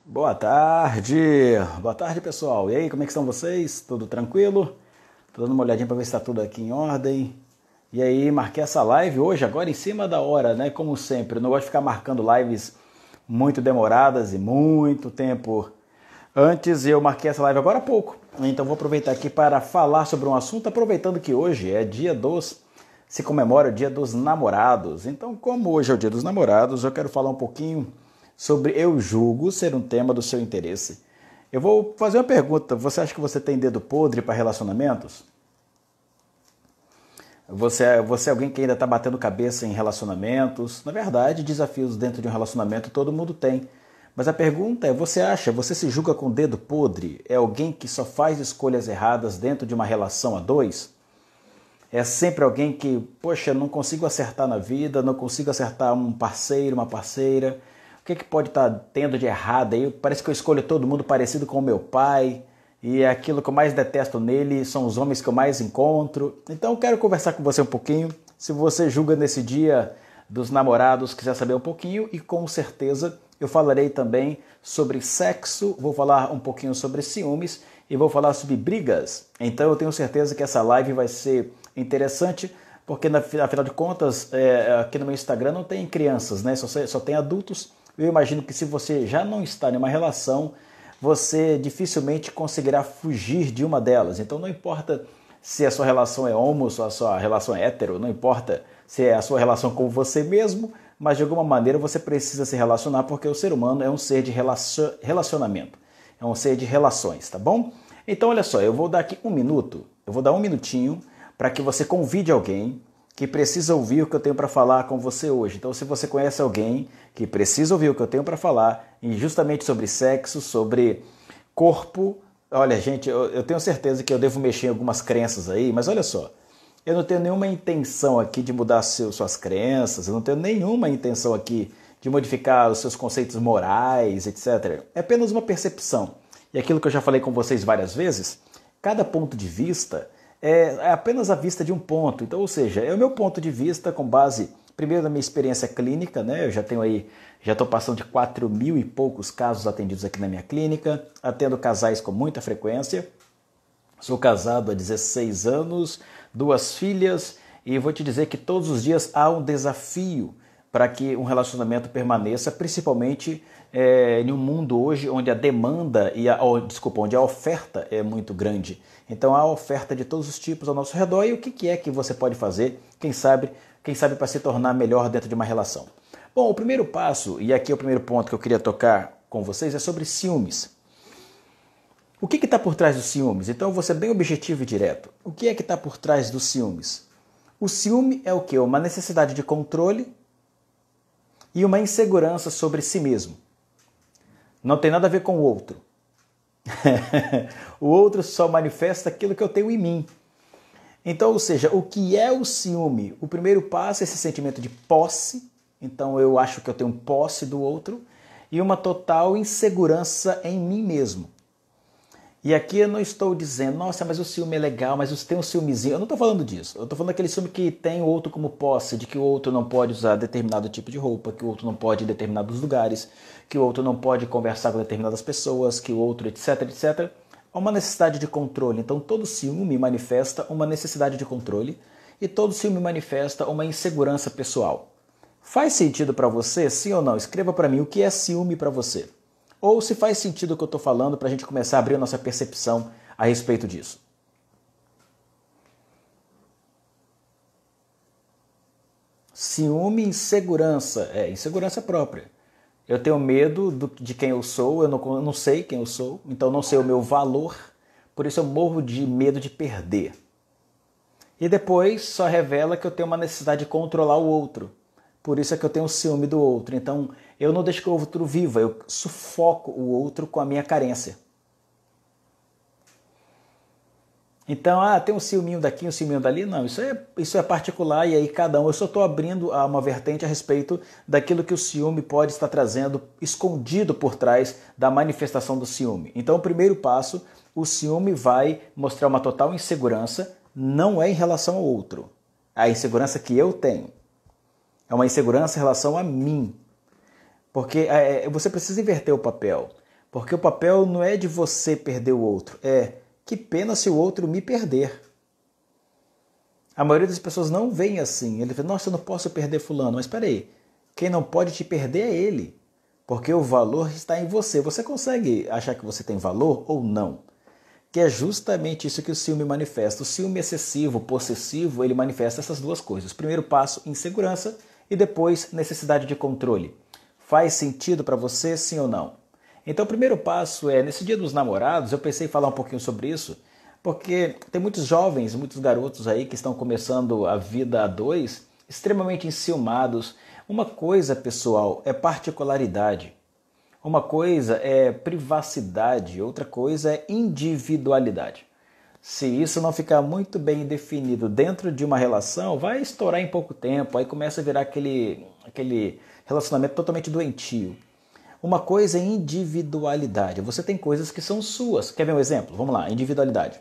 Boa tarde pessoal. E aí, como é que estão vocês? Tudo tranquilo? Tô dando uma olhadinha para ver se está tudo aqui em ordem. E aí, marquei essa live hoje, agora em cima da hora, né? Como sempre, eu não gosto de ficar marcando lives muito demoradas e muito tempo antes. Eu marquei essa live agora há pouco. Então vou aproveitar aqui para falar sobre um assunto, aproveitando que hoje é se comemora o Dia dos Namorados. Então, como hoje é o Dia dos Namorados, eu quero falar um pouquinho sobre eu julgo ser um tema do seu interesse. Eu vou fazer uma pergunta. Você acha que você tem dedo podre para relacionamentos? Você é alguém que ainda está batendo cabeça em relacionamentos? Na verdade, desafios dentro de um relacionamento todo mundo tem. Mas a pergunta é, você se julga com dedo podre? É alguém que só faz escolhas erradas dentro de uma relação a dois? É sempre alguém que, poxa, não consigo acertar na vida, não consigo acertar um parceiro, uma parceira. O que pode estar tendo de errado aí? Parece que eu escolho todo mundo parecido com o meu pai. E aquilo que eu mais detesto nele são os homens que eu mais encontro. Então eu quero conversar com você um pouquinho. Se você julga nesse Dia dos Namorados, quiser saber um pouquinho. E com certeza eu falarei também sobre sexo, vou falar um pouquinho sobre ciúmes e vou falar sobre brigas. Então eu tenho certeza que essa live vai ser interessante, porque afinal de contas, aqui no meu Instagram não tem crianças, né? Só tem adultos. Eu imagino que se você já não está em uma relação, você dificilmente conseguirá fugir de uma delas. Então não importa se a sua relação é homo, se a sua relação é hétero, não importa se é a sua relação com você mesmo, mas de alguma maneira você precisa se relacionar, porque o ser humano é um ser de relacionamento, é um ser de relações, tá bom? Então olha só, eu vou dar aqui um minutinho para que você convide alguém que precisa ouvir o que eu tenho para falar com você hoje. Então, se você conhece alguém que precisa ouvir o que eu tenho para falar, e justamente sobre sexo, sobre corpo, olha, gente, eu tenho certeza que eu devo mexer em algumas crenças aí, mas olha só, eu não tenho nenhuma intenção aqui de mudar suas crenças, eu não tenho nenhuma intenção aqui de modificar os seus conceitos morais, etc. É apenas uma percepção. E aquilo que eu já falei com vocês várias vezes, cada ponto de vista é apenas a vista de um ponto. Então, ou seja, é o meu ponto de vista com base, primeiro, na minha experiência clínica, né? Eu já estou passando de 4.000 e poucos casos atendidos aqui na minha clínica, atendo casais com muita frequência. Sou casado há 16 anos, 2 filhas, e vou te dizer que todos os dias há um desafio para que um relacionamento permaneça, principalmente em um mundo hoje onde a demanda onde a oferta é muito grande. Então há oferta de todos os tipos ao nosso redor, e o que é que você pode fazer, quem sabe para se tornar melhor dentro de uma relação. Bom, o primeiro passo, e aqui é o primeiro ponto que eu queria tocar com vocês, é sobre ciúmes. O que está por trás dos ciúmes? Então eu vou ser bem objetivo e direto. O que é que está por trás dos ciúmes? O ciúme é o quê? Uma necessidade de controle e uma insegurança sobre si mesmo. Não tem nada a ver com o outro. O outro só manifesta aquilo que eu tenho em mim. Então, ou seja, o que é o ciúme? O primeiro passo é esse sentimento de posse. Então eu acho que eu tenho posse do outro e uma total insegurança em mim mesmo. E aqui eu não estou dizendo, nossa, mas o ciúme é legal, mas tem um ciúmezinho. Eu não estou falando disso. Eu estou falando daquele ciúme que tem o outro como posse, de que o outro não pode usar determinado tipo de roupa, que o outro não pode ir em determinados lugares, que o outro não pode conversar com determinadas pessoas, que o outro, etc, etc. Há uma necessidade de controle. Então todo ciúme manifesta uma necessidade de controle e todo ciúme manifesta uma insegurança pessoal. Faz sentido para você, sim ou não? Escreva para mim o que é ciúme para você. Ou se faz sentido o que eu estou falando para a gente começar a abrir a nossa percepção a respeito disso. Ciúme e insegurança. Insegurança própria. Eu tenho medo de quem eu sou, eu não sei quem eu sou, então não sei o meu valor, por isso eu morro de medo de perder. E depois só revela que eu tenho uma necessidade de controlar o outro. Por isso é que eu tenho ciúme do outro. Então, eu não deixo que o outro viva, eu sufoco o outro com a minha carência. Então, tem um ciúminho daqui, um ciúminho dali. Não, isso é particular, e aí cada um. Eu só estou abrindo uma vertente a respeito daquilo que o ciúme pode estar trazendo escondido por trás da manifestação do ciúme. Então, o primeiro passo, o ciúme vai mostrar uma total insegurança, não é em relação ao outro. A insegurança que eu tenho. É uma insegurança em relação a mim. Porque você precisa inverter o papel. Porque o papel não é de você perder o outro, é que pena se o outro me perder. A maioria das pessoas não vem assim. Ele fala, nossa, eu não posso perder fulano. Mas espera aí, quem não pode te perder é ele. Porque o valor está em você. Você consegue achar que você tem valor ou não? Que é justamente isso que o ciúme manifesta. O ciúme excessivo, possessivo, ele manifesta essas duas coisas. Primeiro passo, insegurança, e depois necessidade de controle. Faz sentido para você, sim ou não? Então o primeiro passo é, nesse dia dos namorados, eu pensei em falar um pouquinho sobre isso, porque tem muitos jovens, muitos garotos aí que estão começando a vida a dois, extremamente enciumados. Uma coisa, pessoal, é particularidade. Uma coisa é privacidade, outra coisa é individualidade. Se isso não ficar muito bem definido dentro de uma relação, vai estourar em pouco tempo, aí começa a virar aquele relacionamento totalmente doentio. Uma coisa é individualidade. Você tem coisas que são suas. Quer ver um exemplo? Vamos lá, individualidade.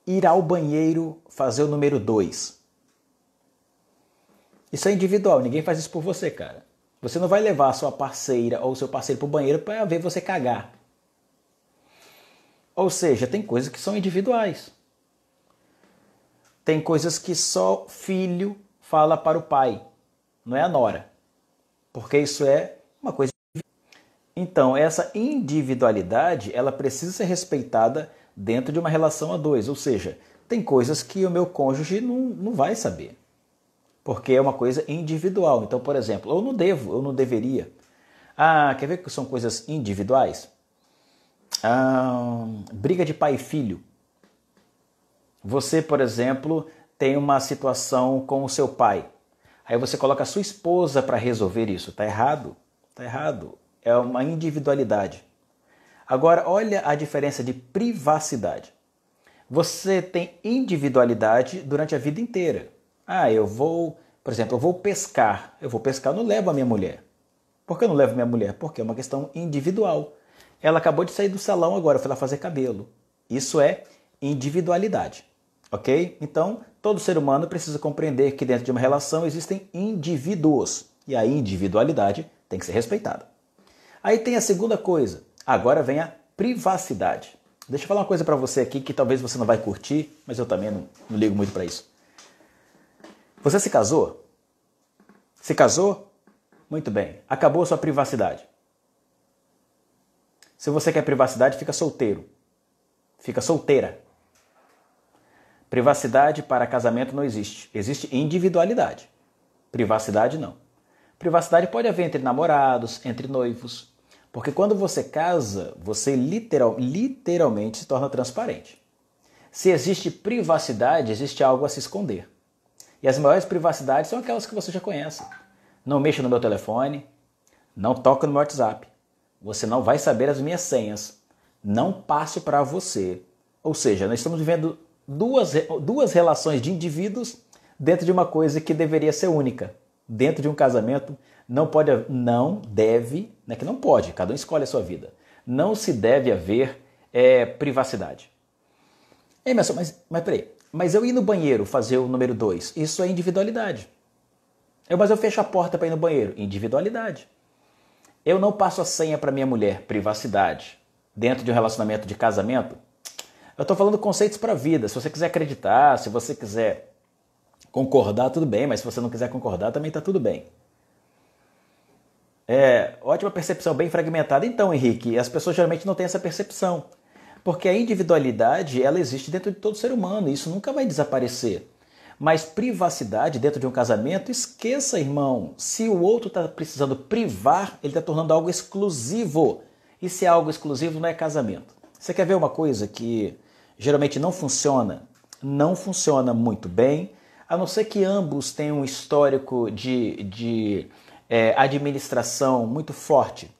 Ir ao banheiro fazer o número 2. Isso é individual, ninguém faz isso por você, cara. Você não vai levar a sua parceira ou seu parceiro para o banheiro para ver você cagar. Ou seja, tem coisas que são individuais. Tem coisas que só filho fala para o pai, não é a nora. Porque isso é uma coisa. Então, essa individualidade, ela precisa ser respeitada dentro de uma relação a dois. Ou seja, tem coisas que o meu cônjuge não vai saber. Porque é uma coisa individual. Então, por exemplo, eu não devo, eu não deveria. Ah, quer ver que são coisas individuais? Briga de pai e filho. Você, por exemplo, tem uma situação com o seu pai. Aí você coloca a sua esposa para resolver isso. Está errado? Está errado. É uma individualidade. Agora, olha a diferença de privacidade. Você tem individualidade durante a vida inteira. Ah, por exemplo, eu vou pescar. Eu não levo a minha mulher. Por que eu não levo a minha mulher? Porque é uma questão individual. Ela acabou de sair do salão agora, foi lá fazer cabelo. Isso é individualidade, ok? Então, todo ser humano precisa compreender que dentro de uma relação existem indivíduos. E a individualidade tem que ser respeitada. Aí tem a segunda coisa. Agora vem a privacidade. Deixa eu falar uma coisa para você aqui que talvez você não vai curtir, mas eu também não ligo muito para isso. Você se casou? Se casou? Muito bem. Acabou a sua privacidade. Se você quer privacidade, fica solteiro. Fica solteira. Privacidade para casamento não existe. Existe individualidade. Privacidade não. Privacidade pode haver entre namorados, entre noivos. Porque quando você casa, você literalmente se torna transparente. Se existe privacidade, existe algo a se esconder. E as maiores privacidades são aquelas que você já conhece. Não mexa no meu telefone, não toca no meu WhatsApp. Você não vai saber as minhas senhas. Não passo para você. Ou seja, nós estamos vivendo duas relações de indivíduos dentro de uma coisa que deveria ser única. Dentro de um casamento não deve, não é que não pode, cada um escolhe a sua vida. Não se deve haver privacidade. Mas peraí, mas eu ir no banheiro fazer o número 2, isso é individualidade. Mas eu fecho a porta para ir no banheiro, individualidade. Eu não passo a senha para minha mulher, privacidade. Dentro de um relacionamento de casamento, eu estou falando conceitos para a vida. Se você quiser acreditar, se você quiser concordar, tudo bem, mas se você não quiser concordar, também está tudo bem. Ótima percepção, bem fragmentada. Então, Henrique, as pessoas geralmente não têm essa percepção. Porque a individualidade, ela existe dentro de todo ser humano, e isso nunca vai desaparecer. Mas privacidade dentro de um casamento, esqueça, irmão. Se o outro está precisando privar, ele está tornando algo exclusivo. E se é algo exclusivo, não é casamento. Você quer ver uma coisa que geralmente não funciona? Não funciona muito bem, a não ser que ambos tenham um histórico de administração muito forte.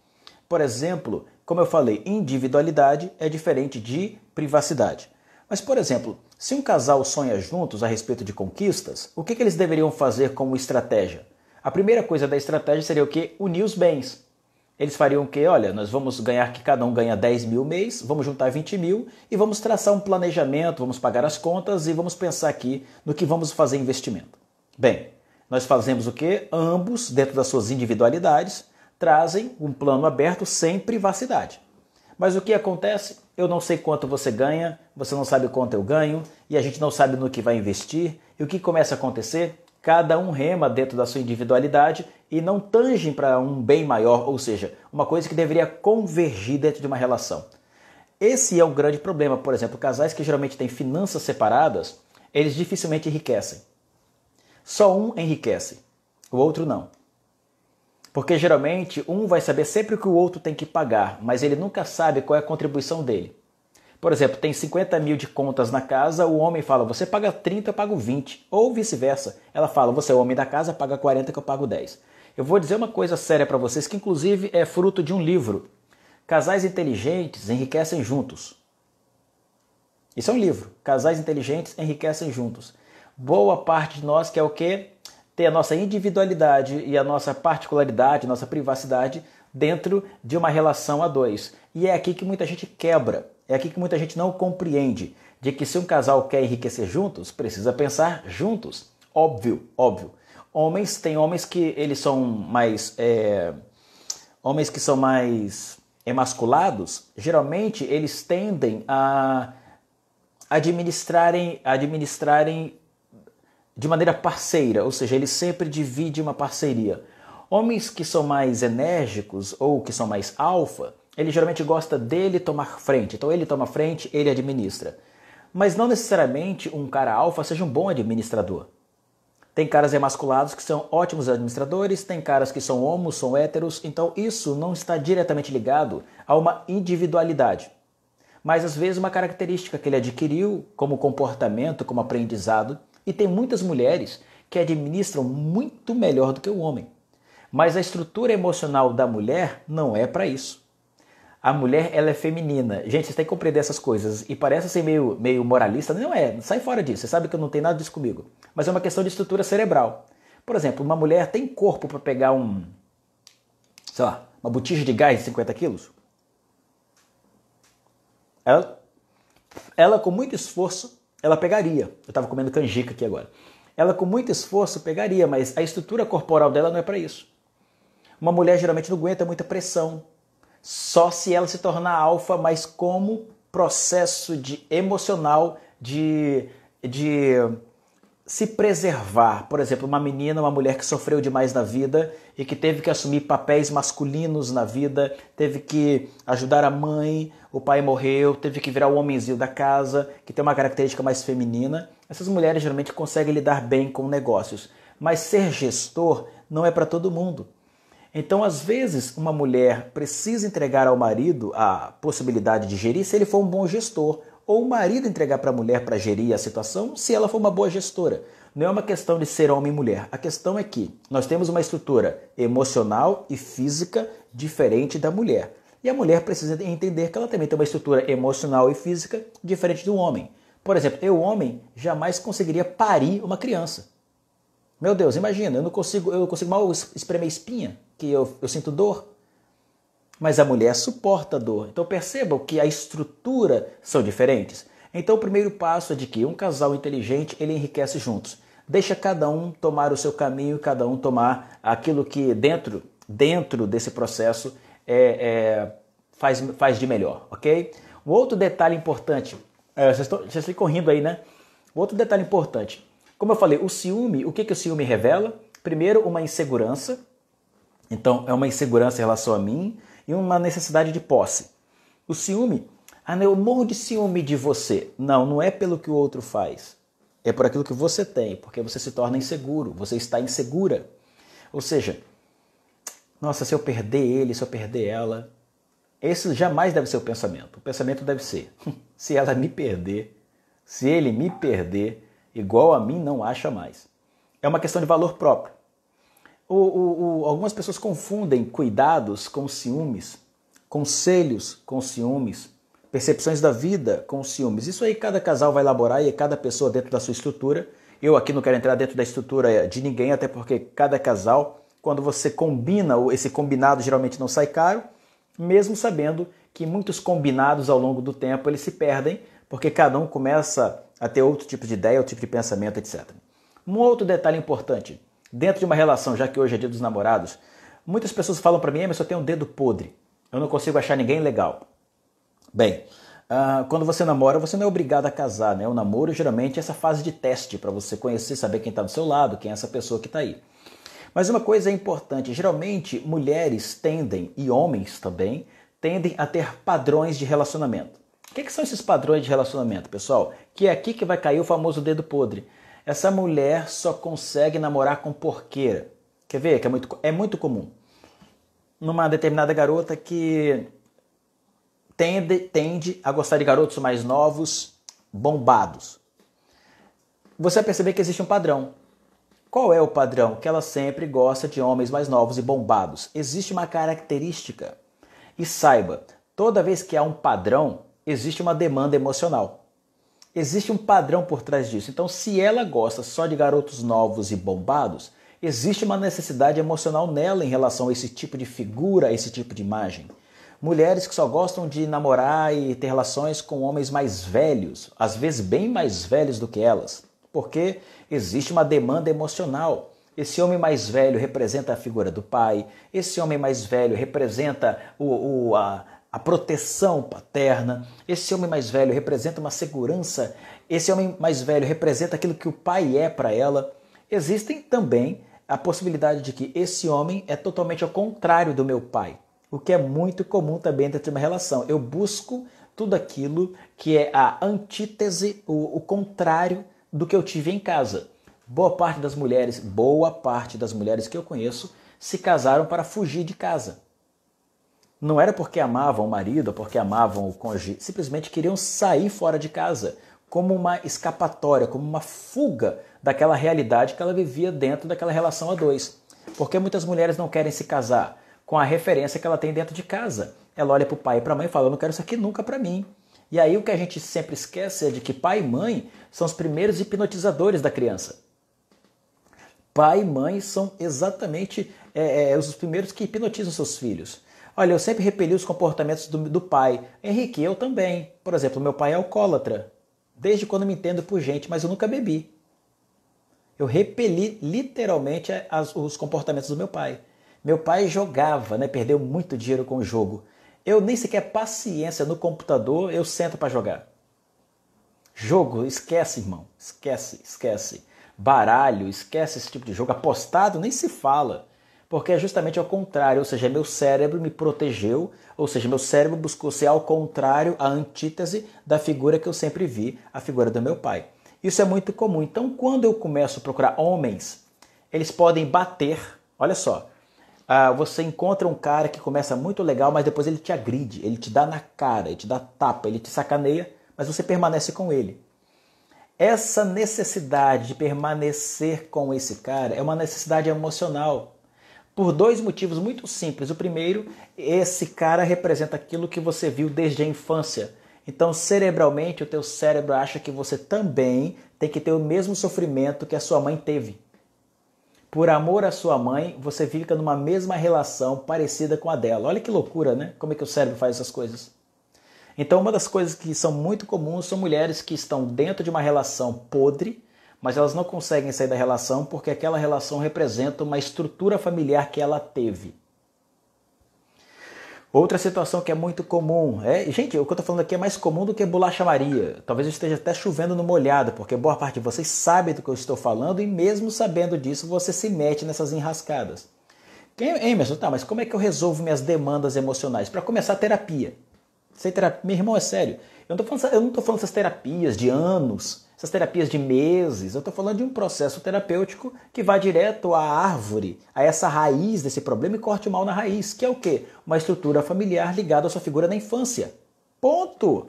Por exemplo, como eu falei, individualidade é diferente de privacidade. Mas, por exemplo, se um casal sonha juntos a respeito de conquistas, o que eles deveriam fazer como estratégia? A primeira coisa da estratégia seria o quê? Unir os bens. Eles fariam o quê? Olha, nós vamos ganhar que cada um ganha 10 mil mês, vamos juntar 20 mil e vamos traçar um planejamento, vamos pagar as contas e vamos pensar aqui no que vamos fazer investimento. Bem, nós fazemos o quê? Ambos, dentro das suas individualidades, trazem um plano aberto sem privacidade. Mas o que acontece? Eu não sei quanto você ganha, você não sabe quanto eu ganho, e a gente não sabe no que vai investir. E o que começa a acontecer? Cada um rema dentro da sua individualidade e não tangem para um bem maior, ou seja, uma coisa que deveria convergir dentro de uma relação. Esse é um grande problema. Por exemplo, casais que geralmente têm finanças separadas, eles dificilmente enriquecem. Só um enriquece, o outro não. Porque geralmente um vai saber sempre o que o outro tem que pagar, mas ele nunca sabe qual é a contribuição dele. Por exemplo, tem 50 mil de contas na casa, o homem fala, você paga 30, eu pago 20. Ou vice-versa. Ela fala, você é o homem da casa, paga 40 que eu pago 10. Eu vou dizer uma coisa séria para vocês, que inclusive é fruto de um livro. Casais inteligentes enriquecem juntos. Isso é um livro. Casais inteligentes enriquecem juntos. Boa parte de nós quer o quê? Ter a nossa individualidade e a nossa particularidade, nossa privacidade dentro de uma relação a dois. E é aqui que muita gente quebra. É aqui que muita gente não compreende. De que se um casal quer enriquecer juntos, precisa pensar juntos. Óbvio, óbvio. Tem homens que eles são mais... homens que são mais emasculados, geralmente eles tendem a administrarem de maneira parceira, ou seja, eles sempre dividem uma parceria. Homens que são mais enérgicos ou que são mais alfa, ele geralmente gosta dele tomar frente. Então ele toma frente, ele administra. Mas não necessariamente um cara alfa seja um bom administrador. Tem caras emasculados que são ótimos administradores, tem caras que são homos, são héteros, então isso não está diretamente ligado a uma individualidade. Mas às vezes uma característica que ele adquiriu como comportamento, como aprendizado, e tem muitas mulheres que administram muito melhor do que o homem. Mas a estrutura emocional da mulher não é para isso. A mulher, ela é feminina. Gente, vocês têm que compreender essas coisas. E parece ser meio moralista. Não é, sai fora disso. Você sabe que eu não tenho nada disso comigo. Mas é uma questão de estrutura cerebral. Por exemplo, uma mulher tem corpo para pegar uma botija de gás de 50 quilos? Ela com muito esforço, ela pegaria. Eu estava comendo canjica aqui agora. Ela com muito esforço pegaria, mas a estrutura corporal dela não é para isso. Uma mulher geralmente não aguenta muita pressão. Só se ela se tornar alfa, mas como processo emocional de se preservar. Por exemplo, uma menina, uma mulher que sofreu demais na vida e que teve que assumir papéis masculinos na vida, teve que ajudar a mãe, o pai morreu, teve que virar o homenzinho da casa, que tem uma característica mais feminina. Essas mulheres geralmente conseguem lidar bem com negócios. Mas ser gestor não é para todo mundo. Então, às vezes, uma mulher precisa entregar ao marido a possibilidade de gerir se ele for um bom gestor, ou o marido entregar para a mulher para gerir a situação se ela for uma boa gestora. Não é uma questão de ser homem e mulher. A questão é que nós temos uma estrutura emocional e física diferente da mulher. E a mulher precisa entender que ela também tem uma estrutura emocional e física diferente do homem. Por exemplo, eu, homem, jamais conseguiria parir uma criança. Meu Deus, imagina, eu consigo mal espremer espinha, que eu sinto dor. Mas a mulher suporta a dor. Então percebam que a estrutura são diferentes. Então o primeiro passo é de que um casal inteligente, ele enriquece juntos. Deixa cada um tomar o seu caminho, cada um tomar aquilo que dentro desse processo faz de melhor, ok? Um outro detalhe importante, vocês ficam rindo aí, né? Outro detalhe importante. Como eu falei, o ciúme, o que o ciúme revela? Primeiro, uma insegurança. Então, é uma insegurança em relação a mim e uma necessidade de posse. O ciúme, eu morro de ciúme de você. Não é pelo que o outro faz. É por aquilo que você tem, porque você se torna inseguro, você está insegura. Ou seja, nossa, se eu perder ele, se eu perder ela, esse jamais deve ser o pensamento. O pensamento deve ser, se ela me perder, se ele me perder, igual a mim, não acha mais. É uma questão de valor próprio. Algumas pessoas confundem cuidados com ciúmes, conselhos com ciúmes, percepções da vida com ciúmes. Isso aí cada casal vai elaborar e cada pessoa dentro da sua estrutura. Eu aqui não quero entrar dentro da estrutura de ninguém, até porque cada casal, quando você combina, esse combinado geralmente não sai caro, mesmo sabendo que muitos combinados ao longo do tempo eles se perdem, porque cada um começa a ter outro tipo de ideia, outro tipo de pensamento, etc. Um outro detalhe importante, dentro de uma relação, já que hoje é dia dos namorados, Muitas pessoas falam para mim, mas eu tenho um dedo podre, eu não consigo achar ninguém legal. Bem, quando você namora, você não é obrigado a casar, né? O namoro geralmente é essa fase de teste para você conhecer, saber quem está do seu lado, quem é essa pessoa que está aí. Mas uma coisa é importante, geralmente mulheres tendem, e homens também, tendem a ter padrões de relacionamento. O que são esses padrões de relacionamento, pessoal? Que é aqui que vai cair o famoso dedo podre. Essa mulher só consegue namorar com porqueira. Quer ver? Que é muito comum. Numa determinada garota que tende a gostar de garotos mais novos, bombados. Você vai perceber que existe um padrão. Qual é o padrão? Que ela sempre gosta de homens mais novos e bombados. Existe uma característica. E saiba, toda vez que há um padrão, existe uma demanda emocional. Existe um padrão por trás disso. Então, se ela gosta só de garotos novos e bombados, existe uma necessidade emocional nela em relação a esse tipo de figura, a esse tipo de imagem. Mulheres que só gostam de namorar e ter relações com homens mais velhos, às vezes bem mais velhos do que elas, porque existe uma demanda emocional. Esse homem mais velho representa a figura do pai, esse homem mais velho representa a proteção paterna, esse homem mais velho representa uma segurança, esse homem mais velho representa aquilo que o pai é para ela. Existem também a possibilidade de que esse homem é totalmente ao contrário do meu pai, o que é muito comum também dentro de uma relação. Eu busco tudo aquilo que é a antítese, o contrário do que eu tive em casa. Boa parte das mulheres que eu conheço se casaram para fugir de casa. Não era porque amavam o marido ou porque amavam o cônjuge, simplesmente queriam sair fora de casa, como uma escapatória, como uma fuga daquela realidade que ela vivia dentro daquela relação a dois. Porque muitas mulheres não querem se casar com a referência que ela tem dentro de casa. Ela olha para o pai e para a mãe e fala, eu não quero isso aqui nunca para mim. E aí o que a gente sempre esquece é de que pai e mãe são os primeiros hipnotizadores da criança. Pai e mãe são exatamente os primeiros que hipnotizam seus filhos. Olha, eu sempre repeli os comportamentos do pai. Henrique, eu também. Por exemplo, meu pai é alcoólatra. Desde quando me entendo por gente, mas eu nunca bebi. Eu repeli literalmente os comportamentos do meu pai. Meu pai jogava, né? Perdeu muito dinheiro com o jogo. Eu nem sequer paciência no computador, eu sento para jogar. Jogo, esquece, irmão. Esquece. Baralho, esquece esse tipo de jogo. Apostado, nem se fala. Porque é justamente ao contrário, ou seja, meu cérebro me protegeu, ou seja, meu cérebro buscou ser ao contrário, a antítese da figura que eu sempre vi, a figura do meu pai. Isso é muito comum. Então, quando eu começo a procurar homens, eles podem bater. Olha só, você encontra um cara que começa muito legal, mas depois ele te agride, ele te dá na cara, ele te dá tapa, ele te sacaneia, mas você permanece com ele. Essa necessidade de permanecer com esse cara é uma necessidade emocional. Por dois motivos muito simples. O primeiro, esse cara representa aquilo que você viu desde a infância. Então, cerebralmente, o teu cérebro acha que você também tem que ter o mesmo sofrimento que a sua mãe teve. Por amor à sua mãe, você fica numa mesma relação parecida com a dela. Olha que loucura, né? Como é que o cérebro faz essas coisas? Então, uma das coisas que são muito comuns são mulheres que estão dentro de uma relação podre, mas elas não conseguem sair da relação porque aquela relação representa uma estrutura familiar que ela teve. Outra situação que é muito comum, gente, o que eu estou falando aqui é mais comum do que bolacha Maria. Talvez eu esteja até chovendo no molhado, porque boa parte de vocês sabe do que eu estou falando e mesmo sabendo disso, você se mete nessas enrascadas. Emerson, tá, mas como é que eu resolvo minhas demandas emocionais? Para começar, terapia. Meu irmão, é sério. Eu não estou falando essas terapias de anos, essas terapias de meses. Eu estou falando de um processo terapêutico que vai direto à árvore, a essa raiz desse problema e corte o mal na raiz, que é o quê? Uma estrutura familiar ligada à sua figura na infância. Ponto!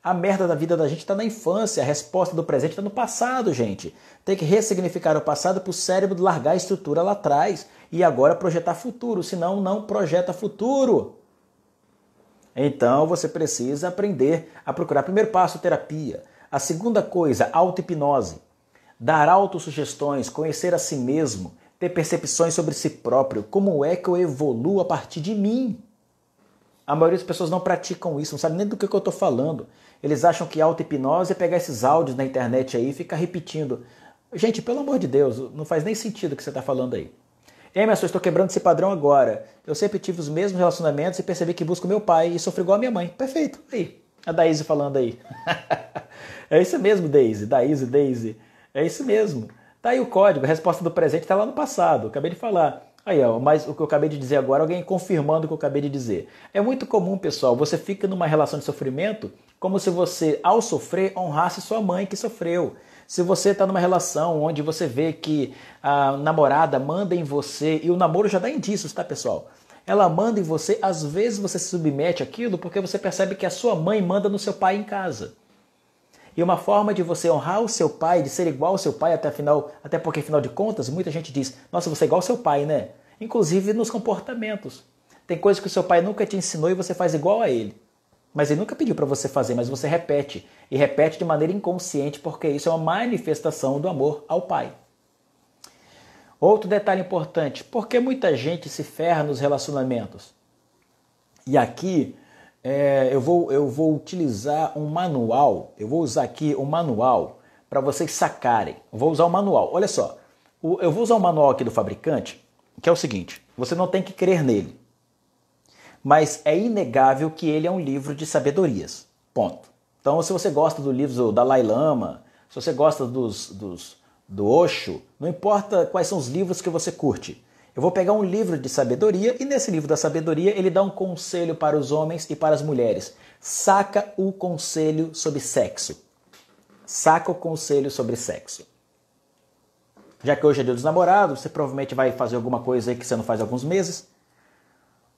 A merda da vida da gente está na infância, a resposta do presente está no passado, gente. Tem que ressignificar o passado para o cérebro largar a estrutura lá atrás e agora projetar futuro, senão não projeta futuro. Então você precisa aprender a procurar. Primeiro passo, terapia. A segunda coisa, auto-hipnose. Dar autossugestões, conhecer a si mesmo, ter percepções sobre si próprio. Como é que eu evoluo a partir de mim? A maioria das pessoas não praticam isso, não sabe nem do que eu estou falando. Eles acham que auto-hipnose é pegar esses áudios na internet aí e ficar repetindo. Gente, pelo amor de Deus, não faz nem sentido o que você está falando aí. Emerson, estou quebrando esse padrão agora. Eu sempre tive os mesmos relacionamentos e percebi que busco meu pai e sofro igual a minha mãe. Perfeito. Aí, a Daíse falando aí. É isso mesmo, Daíse. É isso mesmo. Tá aí o código, a resposta do presente está lá no passado. Acabei de falar. Aí, ó, mas o que eu acabei de dizer agora, alguém confirmando o que eu acabei de dizer. É muito comum, pessoal, você fica numa relação de sofrimento como se você, ao sofrer, honrasse sua mãe que sofreu. Se você está numa relação onde você vê que a namorada manda em você, e o namoro já dá indícios, tá, pessoal? Ela manda em você, às vezes você se submete àquilo porque você percebe que a sua mãe manda no seu pai em casa. E uma forma de você honrar o seu pai, de ser igual ao seu pai até porque, afinal de contas, muita gente diz, nossa, você é igual ao seu pai, né? Inclusive nos comportamentos. Tem coisas que o seu pai nunca te ensinou e você faz igual a ele. Mas ele nunca pediu para você fazer, mas você repete. E repete de maneira inconsciente, porque isso é uma manifestação do amor ao pai. Outro detalhe importante, por que muita gente se ferra nos relacionamentos? E aqui eu vou utilizar um manual, eu vou usar aqui um manual para vocês sacarem. Eu vou usar um manual, olha só, eu vou usar um manual aqui do fabricante, que é o seguinte, você não tem que crer nele, mas é inegável que ele é um livro de sabedorias, ponto. Então se você gosta do livro do Dalai Lama, se você gosta do Osho, não importa quais são os livros que você curte, eu vou pegar um livro de sabedoria e nesse livro da sabedoria ele dá um conselho para os homens e para as mulheres. Saca o conselho sobre sexo. Saca o conselho sobre sexo. Já que hoje é dia dos namorados, você provavelmente vai fazer alguma coisa aí que você não faz há alguns meses.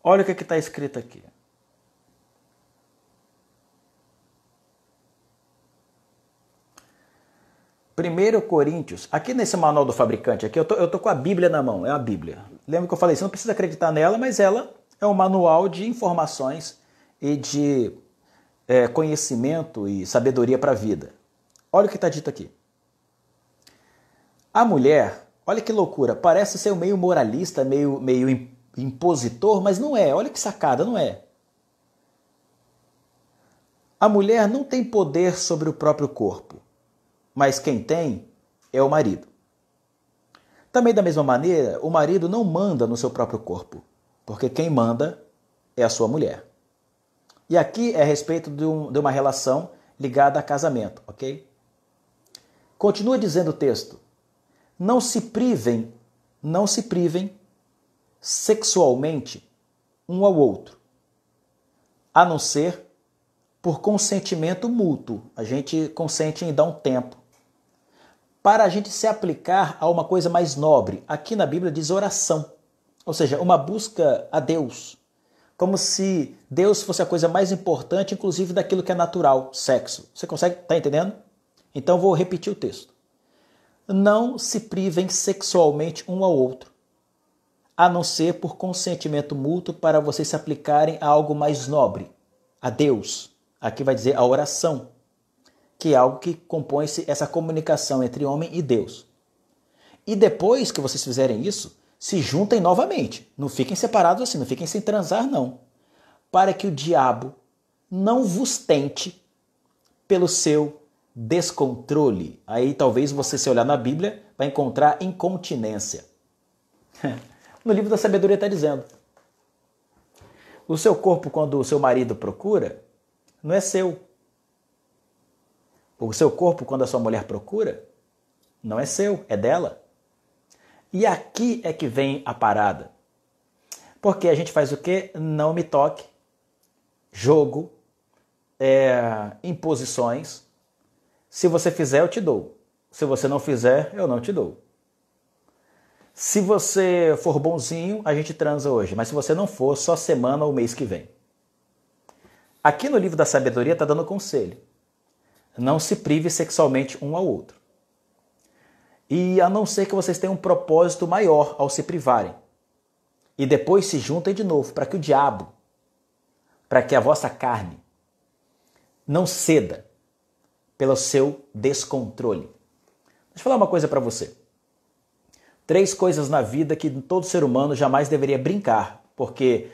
Olha o que está escrito aqui. Primeiro Coríntios, aqui nesse manual do fabricante, aqui eu tô com a Bíblia na mão, é a Bíblia. Lembra que eu falei, você não precisa acreditar nela, mas ela é um manual de informações e de conhecimento e sabedoria para a vida. Olha o que está dito aqui. A mulher, olha que loucura, parece ser meio moralista, meio impositor, mas não é, olha que sacada, não é. A mulher não tem poder sobre o próprio corpo. Mas quem tem é o marido. Também da mesma maneira, o marido não manda no seu próprio corpo, porque quem manda é a sua mulher. E aqui é a respeito de uma relação ligada a casamento, ok? Continua dizendo o texto, não se privem sexualmente um ao outro, a não ser por consentimento mútuo. A gente consente em dar um tempo. Para a gente se aplicar a uma coisa mais nobre. Aqui na Bíblia diz oração. Ou seja, uma busca a Deus. Como se Deus fosse a coisa mais importante, inclusive daquilo que é natural, sexo. Você consegue? Tá entendendo? Então vou repetir o texto. Não se privem sexualmente um ao outro, a não ser por consentimento mútuo para vocês se aplicarem a algo mais nobre, a Deus. Aqui vai dizer a oração, que é algo que compõe-se essa comunicação entre homem e Deus. E depois que vocês fizerem isso, se juntem novamente. Não fiquem separados assim, não fiquem sem transar, não. Para que o diabo não vos tente pelo seu descontrole. Aí talvez você, se olhar na Bíblia, vai encontrar incontinência. No livro da sabedoria está dizendo, o seu corpo, quando o seu marido procura, não é seu. O seu corpo, quando a sua mulher procura, não é seu, é dela. E aqui é que vem a parada. Porque a gente faz o quê? Não me toque, jogo, imposições. Se você fizer, eu te dou. Se você não fizer, eu não te dou. Se você for bonzinho, a gente transa hoje. Mas se você não for, só semana ou mês que vem. Aqui no livro da sabedoria está dando conselho. Não se prive sexualmente um ao outro. E a não ser que vocês tenham um propósito maior ao se privarem. E depois se juntem de novo para que o diabo, para que a vossa carne não ceda pelo seu descontrole. Deixa eu falar uma coisa para você. 3 coisas na vida que todo ser humano jamais deveria brincar, porque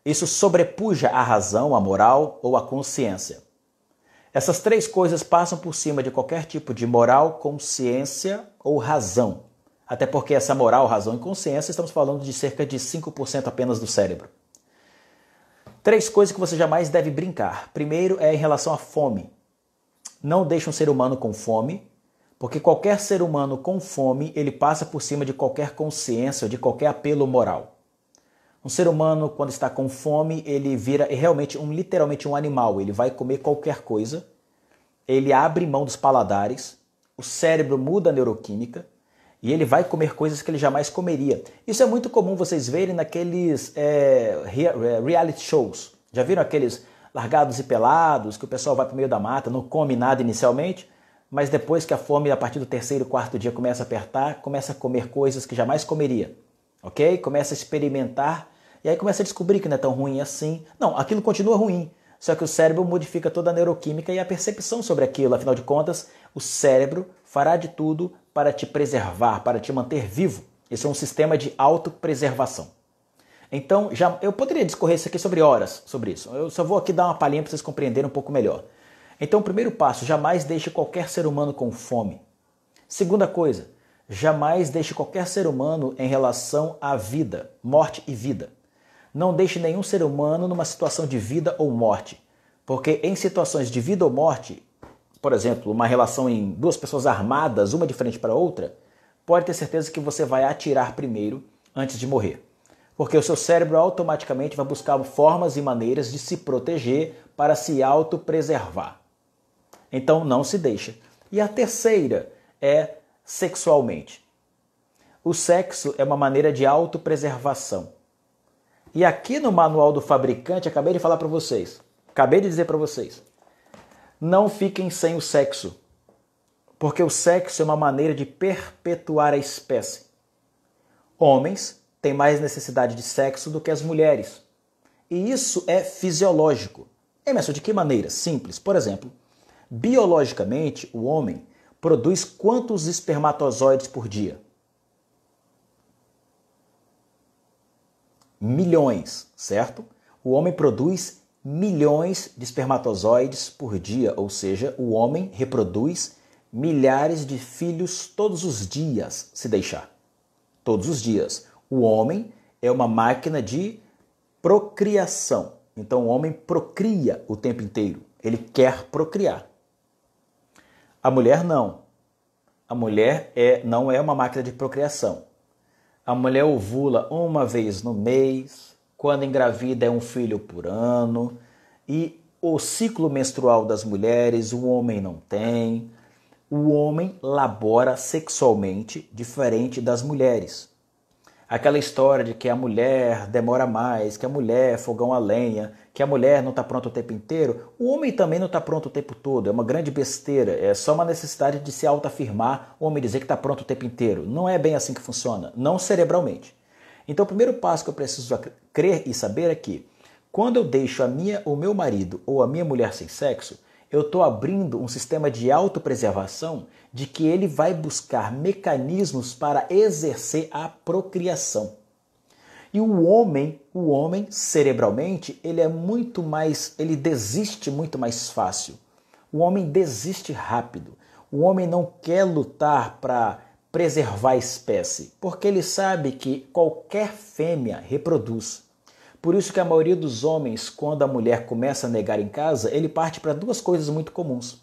isso sobrepuja a razão, a moral ou a consciência. Essas 3 coisas passam por cima de qualquer tipo de moral, consciência ou razão. Até porque essa moral, razão e consciência, estamos falando de cerca de 5% apenas do cérebro. 3 coisas que você jamais deve brincar. Primeiro é em relação à fome. Não deixe um ser humano com fome, porque qualquer ser humano com fome, ele passa por cima de qualquer consciência, de qualquer apelo moral. Um ser humano, quando está com fome, ele vira realmente literalmente um animal. Ele vai comer qualquer coisa, ele abre mão dos paladares, o cérebro muda a neuroquímica e ele vai comer coisas que ele jamais comeria. Isso é muito comum vocês verem naqueles reality shows. Já viram aqueles Largados e Pelados, que o pessoal vai para o meio da mata, não come nada inicialmente, mas depois que a fome, a partir do 3º, 4º dia, começa a apertar, começa a comer coisas que jamais comeria. Ok? Começa a experimentar e aí começa a descobrir que não é tão ruim assim. Não, aquilo continua ruim, só que o cérebro modifica toda a neuroquímica e a percepção sobre aquilo. Afinal de contas, o cérebro fará de tudo para te preservar, para te manter vivo. Esse é um sistema de autopreservação. Então, eu poderia discorrer isso aqui sobre horas, sobre isso. Eu só vou aqui dar uma palhinha para vocês compreenderem um pouco melhor. Então, o primeiro passo, jamais deixe qualquer ser humano com fome. Segunda coisa, jamais deixe qualquer ser humano em relação à vida, morte e vida. Não deixe nenhum ser humano numa situação de vida ou morte, porque em situações de vida ou morte, por exemplo, uma relação em 2 pessoas armadas, uma de frente para a outra, pode ter certeza que você vai atirar primeiro antes de morrer. Porque o seu cérebro automaticamente vai buscar formas e maneiras de se proteger para se autopreservar. Então não se deixa. E a terceira é sexualmente. O sexo é uma maneira de autopreservação. E aqui no manual do fabricante, acabei de falar para vocês, acabei de dizer para vocês, não fiquem sem o sexo, porque o sexo é uma maneira de perpetuar a espécie. Homens têm mais necessidade de sexo do que as mulheres. E isso é fisiológico. Emerson, de que maneira? Simples. Por exemplo, biologicamente, o homem produz quantos espermatozoides por dia? Milhões, certo? O homem produz milhões de espermatozoides por dia, ou seja, o homem reproduz milhares de filhos todos os dias, se deixar. Todos os dias. O homem é uma máquina de procriação. Então o homem procria o tempo inteiro. Ele quer procriar. A mulher não. A mulher não é uma máquina de procriação. A mulher ovula uma vez no mês, quando engravida é um filho por ano, e o ciclo menstrual das mulheres o homem não tem. O homem labora sexualmente diferente das mulheres. Aquela história de que a mulher demora mais, que a mulher é fogão a lenha, que a mulher não está pronta o tempo inteiro, o homem também não está pronto o tempo todo. É uma grande besteira, é só uma necessidade de se autoafirmar, o homem dizer que está pronto o tempo inteiro. Não é bem assim que funciona, não cerebralmente. Então o primeiro passo que eu preciso crer e saber é que quando eu deixo o meu marido ou a minha mulher sem sexo, eu estou abrindo um sistema de autopreservação de que ele vai buscar mecanismos para exercer a procriação. E o homem cerebralmente, ele desiste muito mais fácil. O homem desiste rápido. O homem não quer lutar para preservar a espécie, porque ele sabe que qualquer fêmea reproduz. Por isso que a maioria dos homens, quando a mulher começa a negar em casa, ele parte para 2 coisas muito comuns.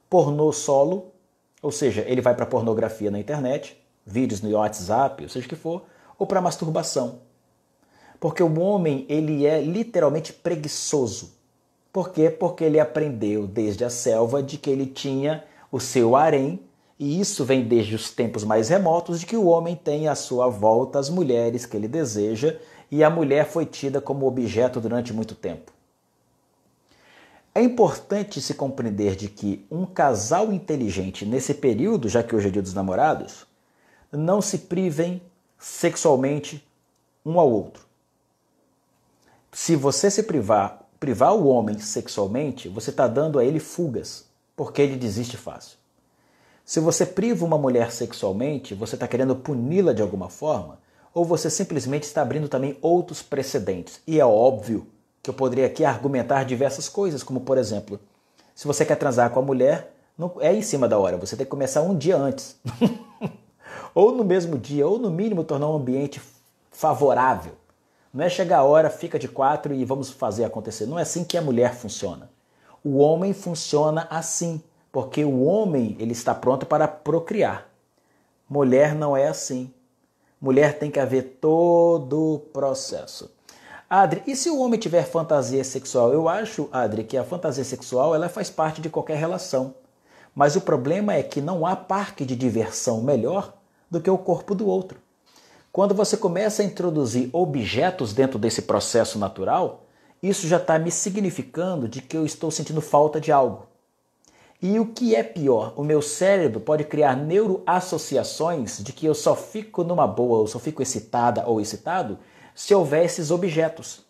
Pornô solo, ou seja, ele vai para pornografia na internet, vídeos no WhatsApp, ou seja o que for, ou para masturbação. Porque o homem, ele é literalmente preguiçoso. Por quê? Porque ele aprendeu desde a selva de que ele tinha o seu harém, e isso vem desde os tempos mais remotos, de que o homem tem à sua volta as mulheres que ele deseja, e a mulher foi tida como objeto durante muito tempo. É importante se compreender de que um casal inteligente nesse período, já que hoje é dia dos namorados, não se privem sexualmente um ao outro. Se você se privar o homem sexualmente, você está dando a ele fugas, porque ele desiste fácil. Se você priva uma mulher sexualmente, você está querendo puni-la de alguma forma, ou você simplesmente está abrindo também outros precedentes. E é óbvio que eu poderia aqui argumentar diversas coisas, como por exemplo, se você quer transar com a mulher, não é em cima da hora, você tem que começar um dia antes. Ou no mesmo dia, ou no mínimo tornar um ambiente favorável. Não é chegar a hora, fica de 4 e vamos fazer acontecer. Não é assim que a mulher funciona. O homem funciona assim, porque o homem ele está pronto para procriar. Mulher não é assim. Mulher tem que haver todo o processo. Adri, e se o homem tiver fantasia sexual? Eu acho, Adri, que a fantasia sexual ela faz parte de qualquer relação. Mas o problema é que não há parque de diversão melhor do que o corpo do outro. Quando você começa a introduzir objetos dentro desse processo natural, isso já está me significando de que eu estou sentindo falta de algo. E o que é pior, o meu cérebro pode criar neuroassociações de que eu só fico numa boa, eu só fico excitada ou excitado se houver esses objetos.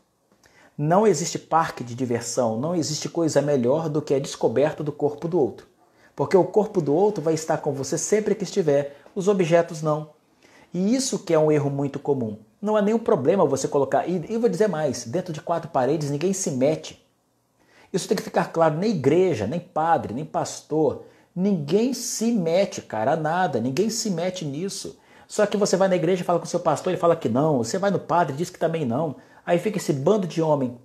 Não existe parque de diversão, não existe coisa melhor do que a descoberta do corpo do outro. Porque o corpo do outro vai estar com você sempre que estiver, os objetos não. E isso que é um erro muito comum. Não há nenhum problema você colocar, e eu vou dizer mais, dentro de 4 paredes ninguém se mete. Isso tem que ficar claro, nem igreja, nem padre, nem pastor, ninguém se mete, cara, a nada, ninguém se mete nisso. Só que você vai na igreja e fala com o seu pastor, ele fala que não, você vai no padre e diz que também não. Aí fica esse bando de homem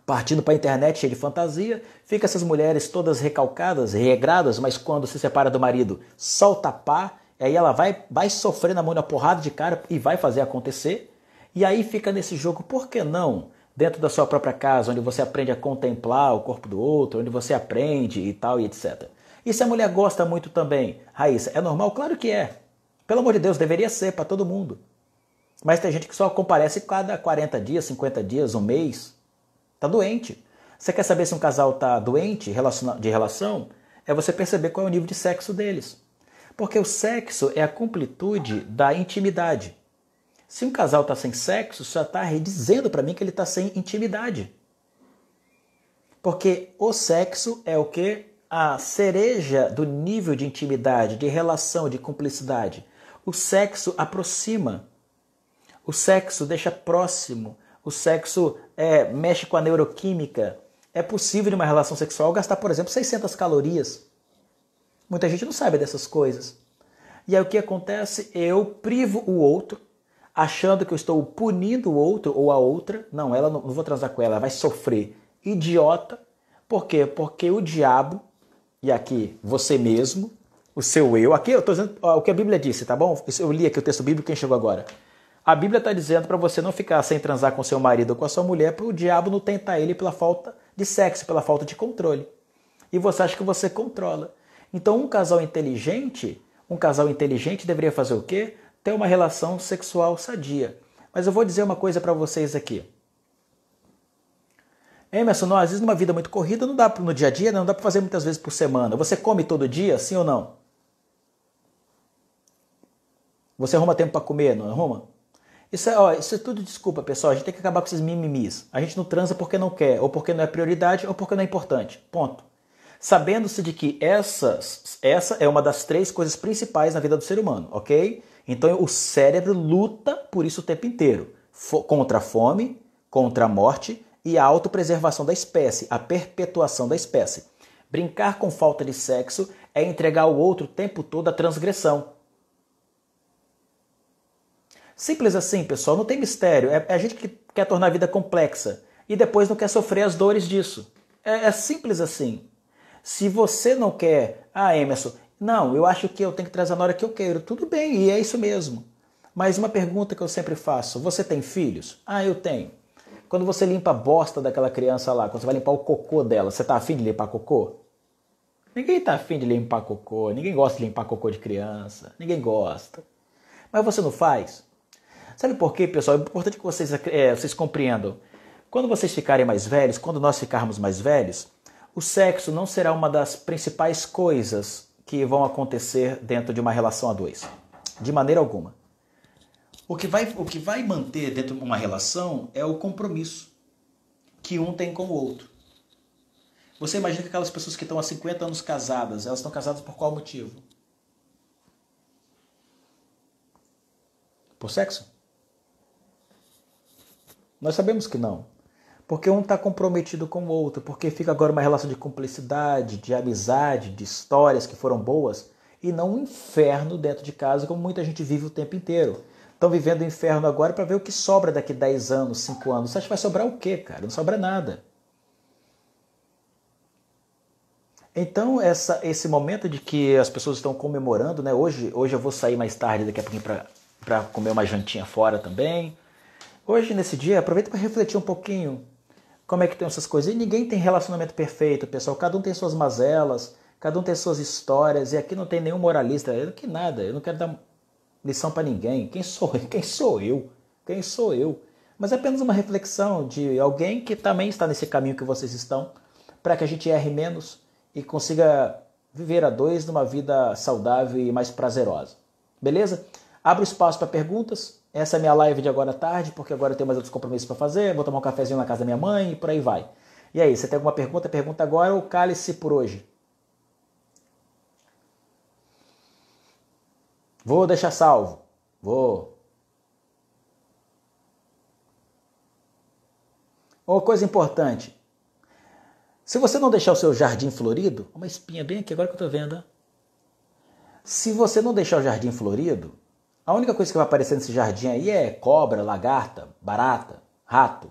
partindo para a internet cheio de fantasia, fica essas mulheres todas recalcadas, regradas, mas quando se separa do marido, solta pá, aí ela vai sofrer na mão na porrada de cara e vai fazer acontecer. E aí fica nesse jogo, por que não? Dentro da sua própria casa, onde você aprende a contemplar o corpo do outro, onde você aprende e tal e etc. E se a mulher gosta muito também, Raíssa, é normal? Claro que é. Pelo amor de Deus, deveria ser para todo mundo. Mas tem gente que só comparece cada 40 dias, 50 dias, um mês. Tá doente. Você quer saber se um casal tá doente de relação? É você perceber qual é o nível de sexo deles. Porque o sexo é a completude da intimidade. Se um casal está sem sexo, já está dizendo para mim que ele está sem intimidade. Porque o sexo é o que? A cereja do nível de intimidade, de relação, de cumplicidade. O sexo aproxima. O sexo deixa próximo. O sexo mexe com a neuroquímica. É possível, numa relação sexual, gastar, por exemplo, 600 calorias. Muita gente não sabe dessas coisas. E aí o que acontece? Eu privo o outro, achando que eu estou punindo o outro ou a outra. Não, ela não vou transar com ela, ela vai sofrer. Idiota. Por quê? Porque o diabo, e aqui você mesmo, o seu eu, aqui eu estou dizendo o que a Bíblia disse, tá bom? Eu li aqui o texto bíblico, quem chegou agora. A Bíblia está dizendo para você não ficar sem transar com seu marido ou com a sua mulher, para o diabo não tentar ele pela falta de sexo, pela falta de controle. E você acha que você controla. Então um casal inteligente deveria fazer o quê? Ter uma relação sexual sadia. Mas eu vou dizer uma coisa para vocês aqui. Emerson, às vezes numa vida muito corrida, não dá no dia a dia, não dá para fazer muitas vezes por semana. Você come todo dia, sim ou não? Você arruma tempo para comer, não arruma? Isso é tudo desculpa, pessoal. A gente tem que acabar com esses mimimis. A gente não transa porque não quer, ou porque não é prioridade, ou porque não é importante. Ponto. Sabendo-se de que essa é uma das 3 coisas principais na vida do ser humano, ok? Então o cérebro luta por isso o tempo inteiro. Contra a fome, contra a morte e a autopreservação da espécie, a perpetuação da espécie. Brincar com falta de sexo é entregar ao outro o tempo todo a transgressão. Simples assim, pessoal, não tem mistério. É a gente que quer tornar a vida complexa e depois não quer sofrer as dores disso. É simples assim. Se você não quer, Emerson, não, eu acho que eu tenho que trazer na hora que eu quero. Tudo bem, e é isso mesmo. Mas uma pergunta que eu sempre faço, você tem filhos? Eu tenho. Quando você limpa a bosta daquela criança lá, quando você vai limpar o cocô dela, você tá afim de limpar cocô? Ninguém tá afim de limpar cocô, ninguém gosta de limpar cocô de criança, ninguém gosta. Mas você não faz? Sabe por quê, pessoal? É importante que vocês compreendam. Quando vocês ficarem mais velhos, quando nós ficarmos mais velhos, o sexo não será uma das principais coisas que vão acontecer dentro de uma relação a 2. De maneira alguma. O que vai manter dentro de uma relação é o compromisso que um tem com o outro. Você imagina que aquelas pessoas que estão há 50 anos casadas, elas estão casadas por qual motivo? Por sexo? Nós sabemos que não. Porque um está comprometido com o outro, porque fica agora uma relação de cumplicidade, de amizade, de histórias que foram boas. e não um inferno dentro de casa, como muita gente vive o tempo inteiro. Estão vivendo o inferno agora para ver o que sobra daqui 10 anos, 5 anos. Você acha que vai sobrar o quê, cara? Não sobra nada. Então, esse momento de que as pessoas estão comemorando, né? Hoje eu vou sair mais tarde, daqui a pouquinho, para comer uma jantinha fora também. Hoje, nesse dia, aproveita para refletir um pouquinho como é que tem essas coisas. E ninguém tem relacionamento perfeito, pessoal. Cada um tem suas mazelas, cada um tem suas histórias. E aqui não tem nenhum moralista. Que nada, eu não quero dar lição para ninguém. Quem sou eu? Quem sou eu? Quem sou eu? Mas é apenas uma reflexão de alguém que também está nesse caminho que vocês estão, para que a gente erre menos e consiga viver a dois numa vida saudável e mais prazerosa. Beleza? Abro espaço para perguntas. Essa é a minha live de agora à tarde, porque agora eu tenho mais outros compromissos para fazer. Vou tomar um cafezinho na casa da minha mãe e por aí vai. E aí, você tem alguma pergunta? Pergunta agora ou cale-se por hoje? Vou deixar salvo. Vou. Uma coisa importante. Se você não deixar o seu jardim florido, uma espinha bem aqui agora que eu estou vendo. Se você não deixar o jardim florido, a única coisa que vai aparecer nesse jardim aí é cobra, lagarta, barata, rato.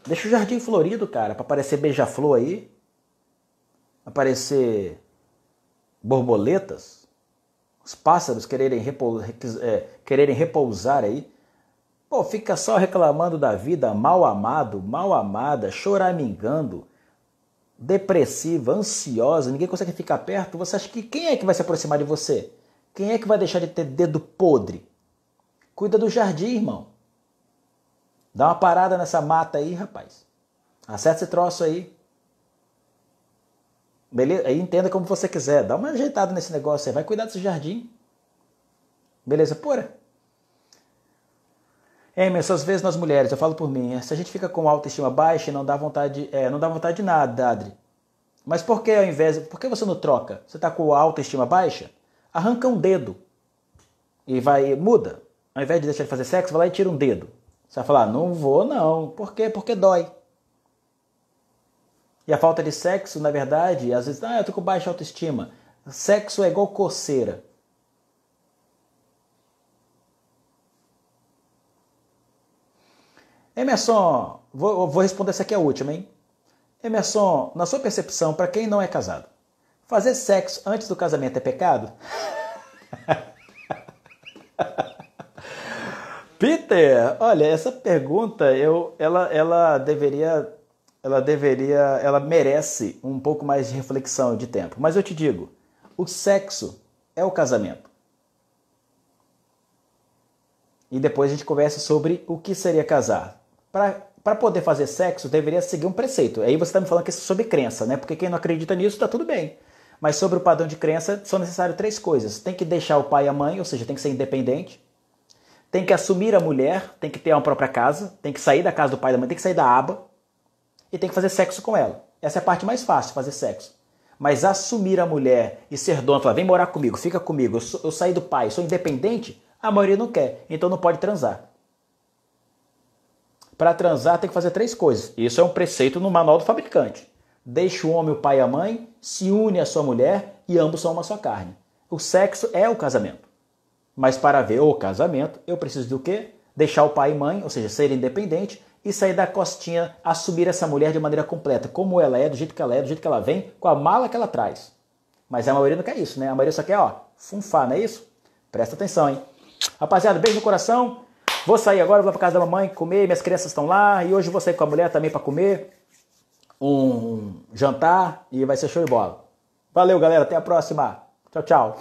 Deixa o jardim florido, cara, para aparecer beija-flor aí, aparecer borboletas, os pássaros quererem repousar aí. Pô, fica só reclamando da vida, mal amado, mal amada, choramingando, depressiva, ansiosa, ninguém consegue ficar perto. Você acha que quem é que vai se aproximar de você? Quem é que vai deixar de ter dedo podre? Cuida do jardim, irmão. Dá uma parada nessa mata aí, rapaz. Acerta esse troço aí. Beleza? Aí entenda como você quiser. Dá uma ajeitada nesse negócio aí. Vai cuidar desse jardim. Beleza? Pura. Emerson, às vezes nós mulheres, eu falo por mim, se a gente fica com autoestima baixa e não dá vontade de nada, Adri. Mas por que por que você não troca? Você está com a autoestima baixa? Arranca um dedo e muda. Ao invés de deixar de fazer sexo, vai lá e tira um dedo. Você vai falar, não vou não. Por quê? Porque dói. E a falta de sexo, na verdade, às vezes, eu tô com baixa autoestima. Sexo é igual coceira. Emerson, vou responder essa aqui a última, hein? Emerson, na sua percepção, para quem não é casado, fazer sexo antes do casamento é pecado? Peter, olha, essa pergunta, ela merece um pouco mais de reflexão de tempo. Mas eu te digo, o sexo é o casamento. E depois a gente conversa sobre o que seria casar. Para poder fazer sexo, deveria seguir um preceito. Aí você está me falando que isso é sobre crença, né? Porque quem não acredita nisso, está tudo bem. Mas sobre o padrão de crença, são necessárias 3 coisas. Tem que deixar o pai e a mãe, ou seja, tem que ser independente. Tem que assumir a mulher, tem que ter uma própria casa. Tem que sair da casa do pai e da mãe, tem que sair da aba. E tem que fazer sexo com ela. Essa é a parte mais fácil, fazer sexo. Mas assumir a mulher e ser dona, falar, vem morar comigo, fica comigo, eu saí do pai, sou independente, a maioria não quer, então não pode transar. Para transar tem que fazer 3 coisas. Isso é um preceito no manual do fabricante. Deixa o homem, o pai e a mãe, se une à sua mulher e ambos são uma só carne. O sexo é o casamento. Mas para ver o casamento, eu preciso do quê? Deixar o pai e mãe, ou seja, ser independente e sair da costinha, assumir essa mulher de maneira completa, como ela é, do jeito que ela é, do jeito que ela vem, com a mala que ela traz. Mas a maioria não quer isso, né? A maioria só quer, funfar, não é isso? Presta atenção, hein? Rapaziada, beijo no coração. Vou sair agora, vou pra casa da mamãe comer, minhas crianças estão lá, e hoje vou sair com a mulher também para comer um jantar, e vai ser show de bola. Valeu, galera, até a próxima. Tchau, tchau.